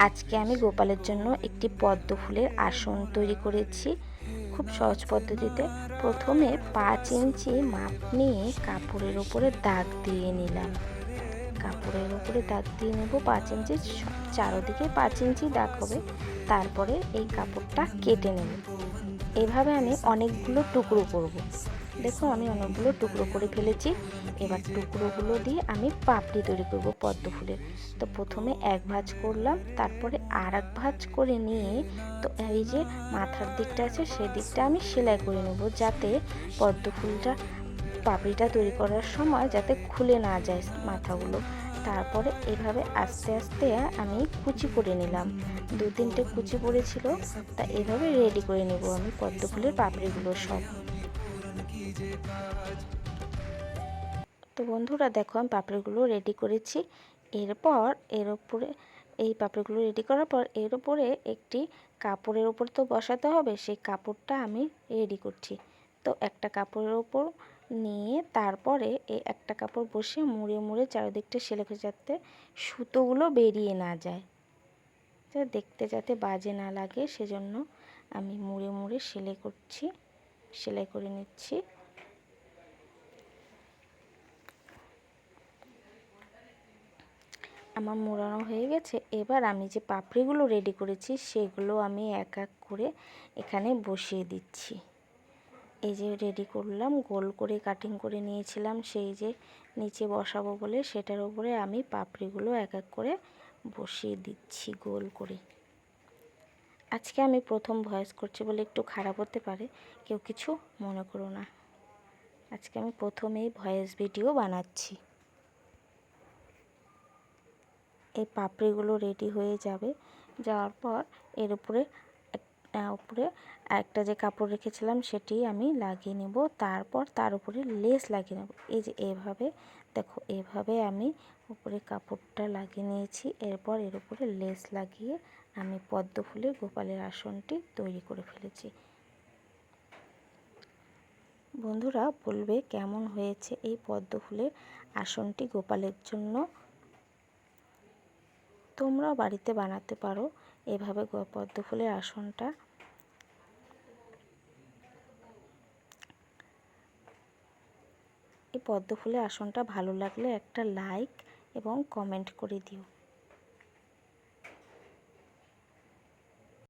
আজকে আমি গোপালের জন্য একটি পদ্ম ফুলের আসন তৈরি করেছি খুব সহজ পদ্ধতিতে। প্রথমে 5 ইঞ্চি মাপ নিয়ে কাপড়ের উপরে দাগ দিয়ে নিলাম। কাপড়ের উপরে দাগ দিয়ে নেব 5 ইঞ্চি, চারোদিকে 5 ইঞ্চি দাগ হবে। তারপরে এই কাপড়টা কেটে নেব। এভাবে আমি অনেকগুলো টুকরো করব। দেখো আমি অনেকগুলো টুকরো করে ফেলেছি। এবার টুকরোগুলো দিয়ে আমি পাপড়ি তৈরি করব পদ্ম ফুলের। তো প্রথমে এক ভাঁজ করলাম, তারপরে আর এক ভাঁজ করে নিয়ে তো এই যে মাথার দিকটা আছে সেই দিকটা আমি সেলাই করে নেব, যাতে পদ্ম ফুলটা পাপড়িটা তৈরি করার সময় যাতে খুলে না যায় মাথাগুলো। তারপরে এভাবে আস্তে আস্তে আমি কুচি করে নিলাম। 2-3টে কুচি পড়েছিল, তা এভাবে রেডি করে নেব আমি পদ্ম ফুলের পাপড়িগুলো সব। তো বন্ধুরা দেখো আমি পাপড়িগুলো রেডি করেছি। এরপর এর উপরে এই পাপড়িগুলো রেডি করার পর এর উপরে একটি কাপড়ের উপর তো বসাতে হবে, সেই কাপড়টা আমি রেডি করছি। তো একটা কাপড়ের উপর নিয়ে তারপরে এই একটা কাপড় বসিয়ে মুড়ে মুড়ে চারিদিকটা সেলাই করে, যাতে সুতোগুলো বেরিয়ে না যায়, দেখতে যাতে বাজে না লাগে, সেজন্য আমি মুড়ে মুড়ে সেলাই করে নিচ্ছি। আমার মোড়ানো হয়ে গেছে। এবার আমি যে পাপড়িগুলো রেডি করেছি সেগুলো আমি এক এক করে এখানে বসিয়ে দিচ্ছি। এই যে রেডি করলাম, গোল করে কাটিং করে নিয়েছিলাম, সেই যে নিচে বসাবো বলে সেটার উপরে আমি পাপড়িগুলো এক এক করে বসিয়ে দিচ্ছি গোল করে। আজকে আমি প্রথম ভয়েস করছি বলে একটু খারাপ হতে পারে, কেউ কিছু মনে করো না। আজকে আমি প্রথমেই ভয়েস ভিডিও বানাচ্ছি। এই পাপড়িগুলো রেডি হয়ে যাবে, যাওয়ার পর এর উপরে একটা যে কাপড় রেখেছিলাম সেটি আমি লাগিয়ে নেব। তারপর তার উপরে লেস লাগিয়ে নেব। এই যে এভাবে দেখো, এভাবে আমি উপরে কাপড়টা লাগিয়ে নিয়েছি। এরপর এর উপরে লেস লাগিয়ে আমি পদ্ম ফুলের গোপালের আসনটি তৈরি করে ফেলেছি। বন্ধুরা বলবে কেমন হয়েছে এই পদ্ম ফুলের আসনটি গোপালের জন্য। তোমরাও বাড়িতে বানাতে পারো এভাবে পদ্ম ফুলের আসনটা। এই পদ্ম ফুলের আসনটা ভালো লাগলে একটা লাইক এবং কমেন্ট করে দিও।